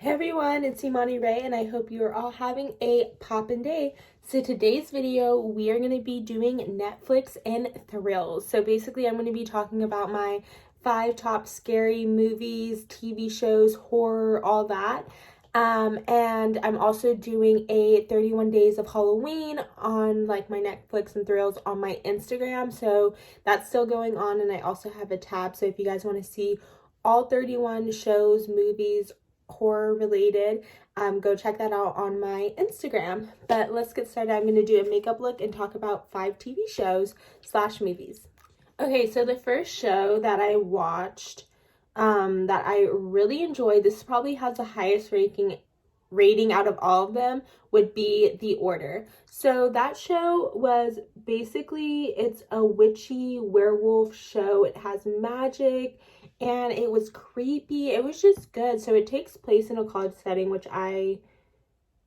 Hey everyone, it's Imani Ray and I hope you are all having a poppin' day. So today's video, we are going to be doing Netflix and Thrills. So basically I'm going to be talking about my 5 top scary movies, TV shows, horror, all that. And I'm also doing a 31 days of Halloween on like my Netflix and Thrills on my Instagram. So that's still going on, and I also have a tab. So if you guys want to see all 31 shows, movies, horror related, go check that out on my Instagram. But let's get started. I'm going to do a makeup look and talk about 5 TV shows / movies. Okay, so the first show that I watched that I really enjoyed, this probably has the highest rating out of all of them, would be The Order. So that show was basically, it's a witchy werewolf show. It has magic and it was creepy. It was just good. So it takes place in a college setting, which I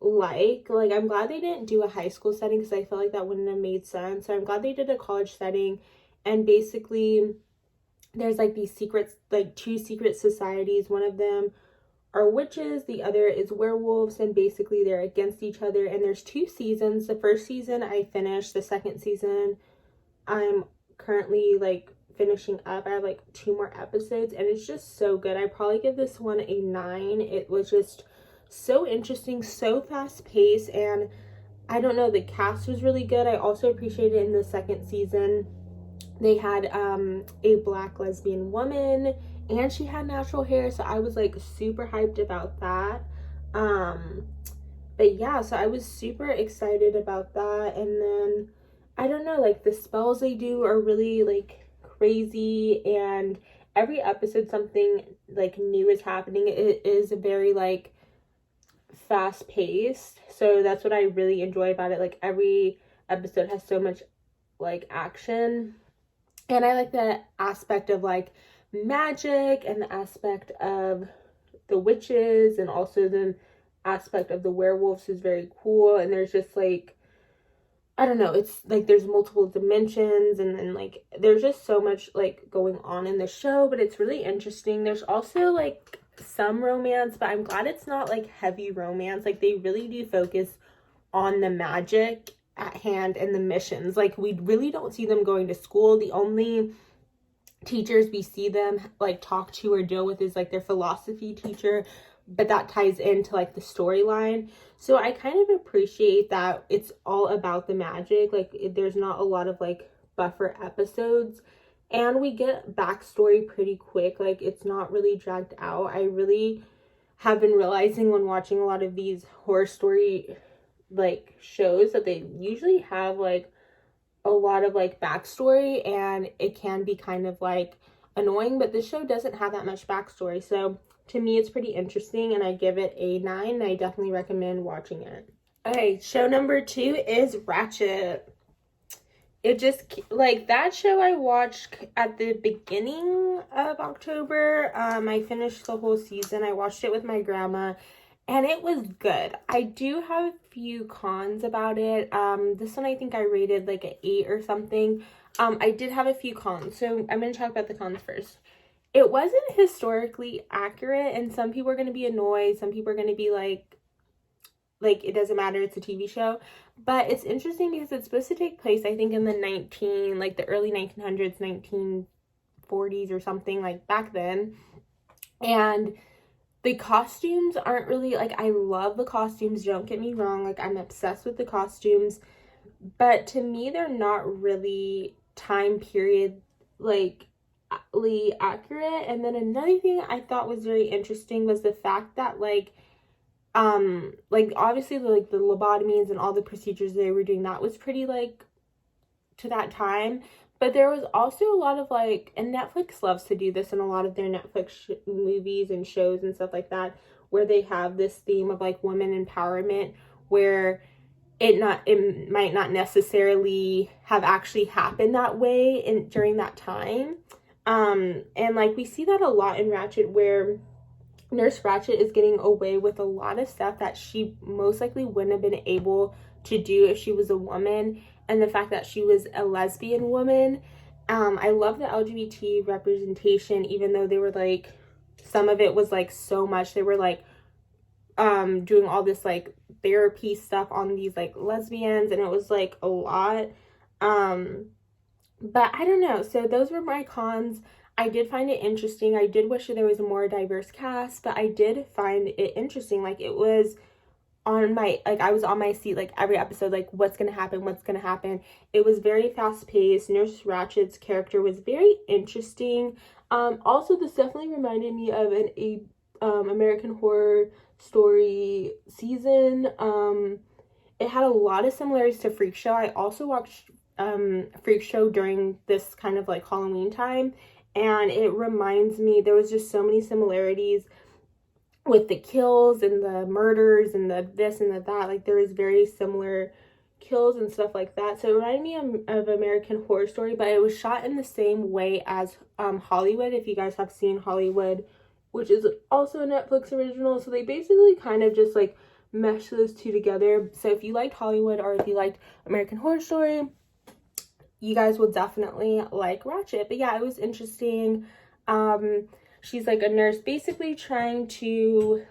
like. I'm glad they didn't do a high school setting because I feel like that wouldn't have made sense. So I'm glad they did a college setting. And basically there's like these secrets, like 2 secret societies. One of them are witches, the other is werewolves, and basically they're against each other. And there's 2 seasons. The first season I finished. The second season I'm currently like finishing up. I have like 2 more episodes and it's just so good. I probably give this one a 9. It was just so interesting, so fast paced, and I don't know, the cast was really good. I also appreciated in the second season they had a black lesbian woman and she had natural hair, so I was like super hyped about that. But yeah, so I was super excited about that. And then I don't know, like the spells they do are really like crazy, and every episode something like new is happening. It is very like fast paced, so that's what I really enjoy about it. Like every episode has so much like action, and I like the aspect of like magic and the aspect of the witches, and also the aspect of the werewolves is very cool. And there's just like, I don't know, it's like there's multiple dimensions, and then like there's just so much like going on in the show, but it's really interesting. There's also like some romance, but I'm glad it's not like heavy romance. Like they really do focus on the magic at hand and the missions. Like we really don't see them going to school. The only teachers we see them like talk to or deal with is like their philosophy teacher, but that ties into like the storyline. So I kind of appreciate that it's all about the magic. Like there's not a lot of like buffer episodes, and we get backstory pretty quick. Like it's not really dragged out. I really have been realizing when watching a lot of these horror story like shows that they usually have like a lot of like backstory, and it can be kind of like annoying, but this show doesn't have that much backstory. So to me it's pretty interesting, and I give it a 9, and I definitely recommend watching it. Okay, show number 2 is Ratchet. It just like, that show I watched at the beginning of October. I finished the whole season. I watched it with my grandma and it was good. I do have a few cons about it. This one I think I rated like an 8 or something. I did have a few cons, so I'm going to talk about the cons first. It wasn't historically accurate, and some people are going to be annoyed. Some people are going to be like it doesn't matter, it's a TV show. But it's interesting because it's supposed to take place, I think, in the early 1900s, 1940s or something, like back then. And the costumes aren't really like, I love the costumes, don't get me wrong, like I'm obsessed with the costumes, but to me they're not really time period like accurate. And then another thing I thought was very interesting was the fact that like obviously the lobotomies and all the procedures they were doing, that was pretty like to that time, but there was also a lot of like, and Netflix loves to do this in a lot of their Netflix movies and shows and stuff like that, where they have this theme of like women empowerment, where it might not necessarily have actually happened that way during that time. And like we see that a lot in Ratchet, where Nurse Ratchet is getting away with a lot of stuff that she most likely wouldn't have been able to do if she was a woman. And the fact that she was a lesbian woman. I love the LGBT representation, even though they were like, some of it was like so much. They were like doing all this like therapy stuff on these like lesbians, and it was like a lot. But I don't know. So those were my cons. I did find it interesting. I did wish that there was a more diverse cast, but I did find it interesting. Like, it was on my, like, I was on my seat, like, every episode, like, what's gonna happen, what's gonna happen. It was very fast-paced. Nurse Ratchet's character was very interesting. Also, this definitely reminded me of an American Horror Story season. It had a lot of similarities to Freak Show. I also watched Freak Show during this kind of like Halloween time, and it reminds me, there was just so many similarities with the kills and the murders and the this and the that. Like, there was very similar kills and stuff like that. So it reminded me of American Horror Story, but it was shot in the same way as Hollywood. If you guys have seen Hollywood, which is also a Netflix original, so they basically kind of just like mesh those two together. So if you liked Hollywood or if you liked American Horror Story, you guys will definitely like Ratchet. But yeah, it was interesting. She's like a nurse basically trying to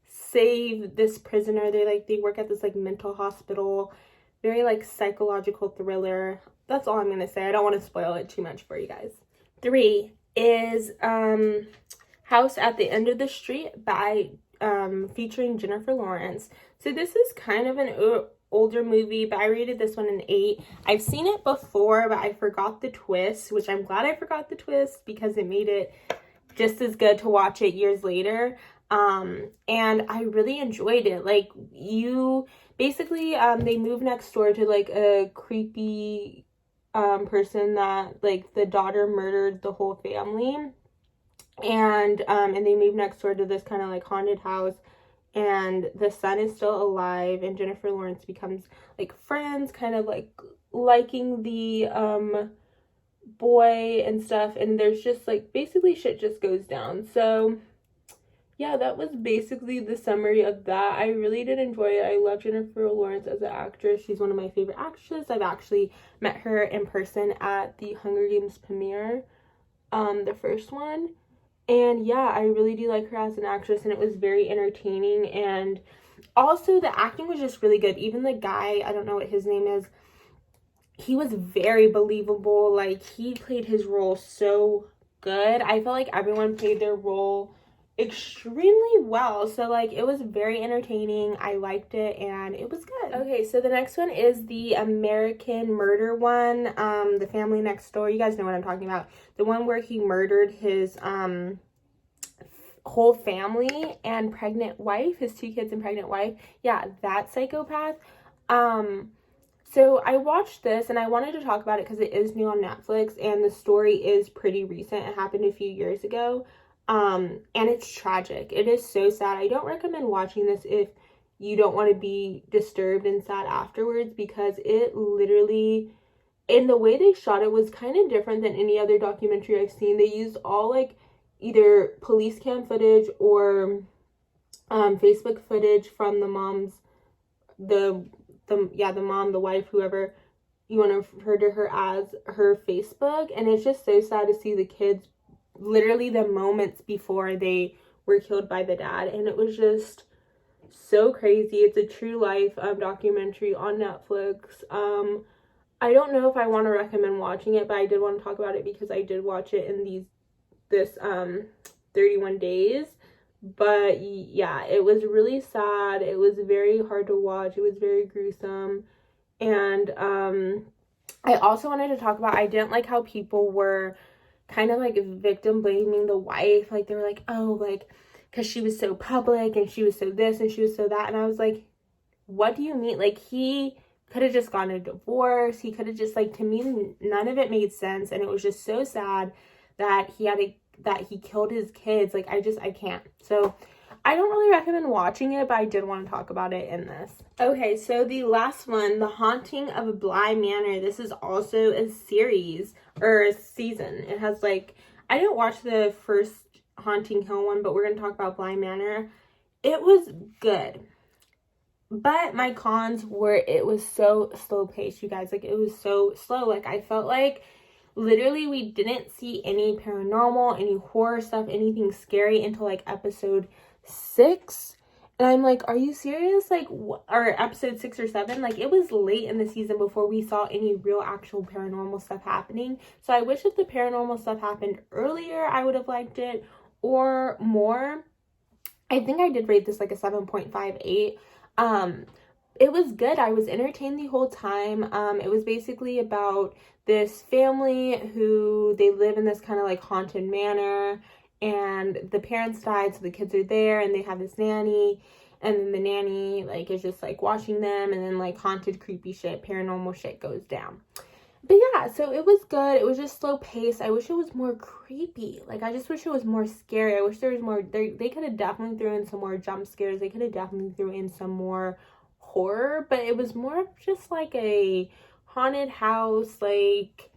save this prisoner. They work at this like mental hospital. Very like psychological thriller. That's all I'm gonna say. I don't want to spoil it too much for you guys. 3 is House at the End of the Street by featuring Jennifer Lawrence. So this is kind of an older movie, but I rated this one an 8. I've seen it before, but I forgot the twist, which I'm glad I forgot the twist because it made it just as good to watch it years later. And I really enjoyed it. Like, you basically they move next door to like a creepy person that like the daughter murdered the whole family, and they move next door to this kind of like haunted house, and the son is still alive, and Jennifer Lawrence becomes like friends, kind of like liking the boy and stuff, and there's just like basically shit just goes down. So yeah, that was basically the summary of that. I really did enjoy it. I love Jennifer Lawrence as an actress. She's one of my favorite actresses. I've actually met her in person at the Hunger Games premiere, the first one. And yeah, I really do like her as an actress, and it was very entertaining. And also, the acting was just really good. Even the guy, I don't know what his name is, he was very believable. Like, he played his role so good. I felt like everyone played their role extremely well. So like, it was very entertaining. I liked it, and it was good. Okay, so the next one is the American Murder one, The Family Next Door. You guys know what I'm talking about. The one where he murdered his whole family and pregnant wife, his 2 kids and pregnant wife. Yeah, that psychopath. So I watched this, and I wanted to talk about it because it is new on Netflix, and the story is pretty recent. It happened a few years ago. And it's tragic. It is so sad. I don't recommend watching this if you don't want to be disturbed and sad afterwards, because it literally, in the way they shot it, was kind of different than any other documentary I've seen. They used all like either police cam footage or Facebook footage from the mom's, the mom, the wife, whoever you want to refer to her as, her Facebook. And it's just so sad to see the kids literally the moments before they were killed by the dad, and it was just so crazy. It's a true life documentary on Netflix. I don't know if I want to recommend watching it, but I did want to talk about it because I did watch it in this 31 days. But yeah, it was really sad. It was very hard to watch. It was very gruesome. And I also wanted to talk about, I didn't like how people were kind of like victim blaming the wife. Like, they were like, oh, like, because she was so public and she was so this and she was so that. And I was like, what do you mean? Like, he could have just gotten a divorce. He could have just, like, to me, none of it made sense. And it was just so sad that he killed his kids. Like, I can't. So I don't really recommend watching it, but I did want to talk about it in this. Okay, so the last one, The Haunting of Bly Manor. This is also a series, or a season. It has like, I didn't watch the first Haunting Hill one, but we're going to talk about Bly Manor. It was good, but my cons were it was so slow paced, you guys. Like, it was so slow. Like, I felt like literally we didn't see any paranormal, any horror stuff, anything scary until like episode 6. And I'm like, are you serious? Like, or episode 6 or 7, like, it was late in the season before we saw any real actual paranormal stuff happening. So I wish if the paranormal stuff happened earlier, I would have liked it, or more. I think I did rate this like a 7.58. It was good. I was entertained the whole time. It was basically about this family who they live in this kind of like haunted manor, and the parents died, so the kids are there, and they have this nanny, and then the nanny like is just like watching them, and then like haunted, creepy shit, paranormal shit goes down. But yeah, so it was good. It was just slow paced. I wish it was more creepy. Like, I just wish it was more scary. I wish there was more. They could have definitely threw in some more jump scares. They could have definitely threw in some more horror. But it was more of just like a haunted house. Like,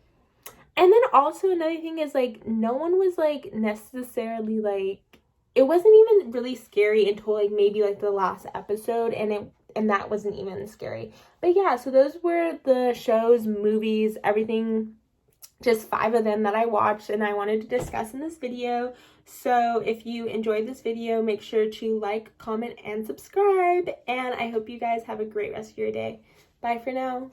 and then also another thing is like, no one was like necessarily like, it wasn't even really scary until like maybe like the last episode, and that wasn't even scary. But yeah, so those were the shows, movies, everything, just 5 of them that I watched and I wanted to discuss in this video. So if you enjoyed this video, make sure to like, comment, and subscribe, and I hope you guys have a great rest of your day. Bye for now.